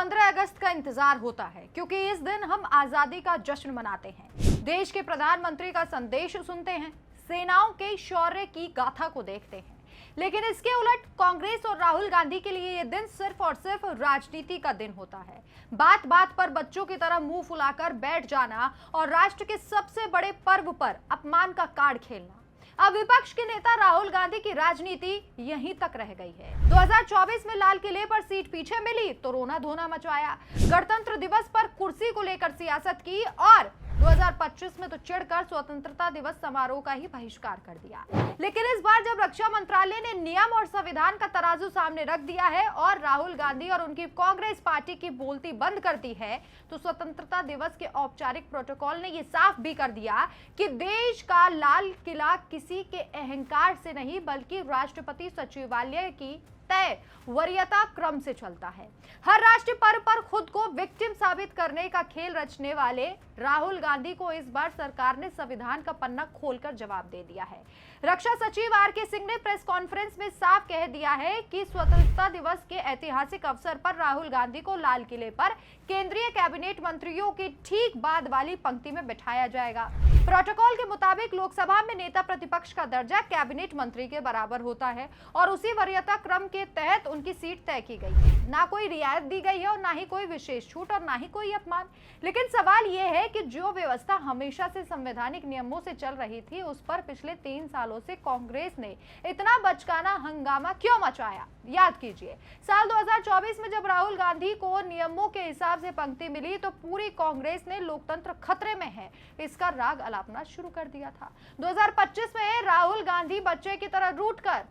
15 अगस्त का इंतजार होता है क्योंकि इस दिन हम आजादी का जश्न मनाते हैं, देश के प्रधानमंत्री का संदेश सुनते हैं, सेनाओं के शौर्य की गाथा को देखते हैं। लेकिन इसके उलट कांग्रेस और राहुल गांधी के लिए यह दिन सिर्फ और सिर्फ राजनीति का दिन होता है। बात बात पर बच्चों की तरह मुंह फुलाकर बैठ जाना और राष्ट्र के सबसे बड़े पर्व पर अपमान का कार्ड खेलना। अब विपक्ष के नेता राहुल गांधी की राजनीति यहीं तक रह गई है। 2024 में लाल किले पर सीट पीछे मिली तो रोना धोना मचवाया, गणतंत्र दिवस पर कुर्सी को लेकर सियासत की और 2025 में तो चिढ़कर स्वतंत्रता दिवस समारोह का ही बहिष्कार कर दिया। लेकिन इस बार जब रक्षा मंत्रालय ने नियम और संविधान का तराजू सामने रख दिया है और राहुल गांधी और उनकी कांग्रेस पार्टी की बोलती बंद कर दी है, तो स्वतंत्रता दिवस के औपचारिक प्रोटोकॉल ने यह साफ भी कर दिया कि देश का लाल किला किसी के अहंकार से नहीं बल्कि राष्ट्रपति सचिवालय की तय वरीयता क्रम से चलता है। हर राष्ट्रीय पर्व पर खुद को विक्टिम साबित करने का खेल रचने वाले राहुल गांधी को इस बार सरकार ने संविधान का पन्ना खोलकर जवाब दे दिया है। रक्षा सचिव आर.के. सिंह ने प्रेस कॉन्फ्रेंस में साफ कह दिया है कि स्वतंत्रता दिवस के ऐतिहासिक अवसर पर राहुल गांधी को लाल किले पर केंद्रीय कैबिनेट मंत्रियों की ठीक बाद वाली पंक्ति में बिठाया जाएगा। प्रोटोकॉल के मुताबिक लोकसभा में नेता प्रतिपक्ष का दर्जा कैबिनेट मंत्री के बराबर होता है और उसी वरीयता क्रम के तहत उनकी सीट तय की गई। ना कोई रियायत दी गई है और ना ही कोई विशेष छूट और ना ही कोई अपमान। लेकिन सवाल यह है कि जो व्यवस्था हमेशा से संवैधानिक नियमों से चल रही थी, उस पर पिछले 3 सालों से कांग्रेस ने इतना बचकाना हंगामा क्यों मचाया? याद कीजिए, साल 2024 में जब राहुल गांधी को नियमों के हिसाब से पंक्ति मिली तो पूरी कांग्रेस ने लोकतंत्र खतरे में है इसका राग अलापना शुरू कर दिया था। 2025 में राहुल गांधी बच्चे की तरह रूठकर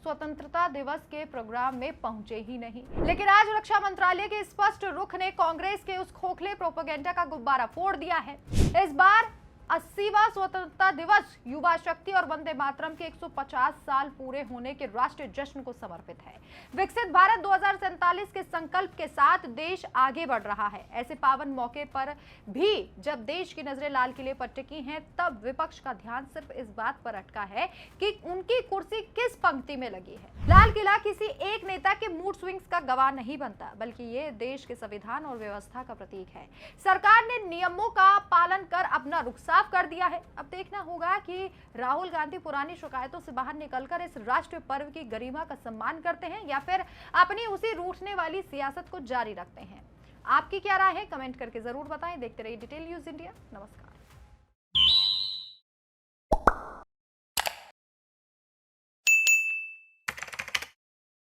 स्वतंत्रता दिवस के प्रोग्राम में पहुंचे ही नहीं। लेकिन आज रक्षा मंत्रालय के स्पष्ट रुख ने कांग्रेस के उस खोखले प्रोपेगेंडा का गुब्बारा फोड़ दिया है। इस बार 80वां स्वतंत्रता दिवस युवा शक्ति और वंदे मातरम के 150 साल पूरे होने के राष्ट्रीय जश्न को समर्पित है। विकसित भारत 2047 के संकल्प के साथ देश आगे बढ़ रहा है। ऐसे पावन मौके पर भी जब देश की नजरें लाल किले पर टिकी हैं, तब विपक्ष का ध्यान सिर्फ इस बात पर अटका है कि उनकी कुर्सी किस पंक्ति में लगी है। लाल किला किसी एक नेता के मूड स्विंग्स का गवाह नहीं बनता, बल्कि ये देश के संविधान और व्यवस्था का प्रतीक है। सरकार ने नियमों का पालन कर अपना रुख साफ कर दिया है। अब देखना होगा कि राहुल गांधी पुरानी शिकायतों से बाहर निकलकर इस राष्ट्रीय पर्व की गरिमा का सम्मान करते हैं या फिर अपनी उसी रूठने वाली सियासत को जारी रखते हैं। आपकी क्या राय है? कमेंट करके जरूर बताएं। देखते रहिए डिटेल न्यूज़ इंडिया। नमस्कार।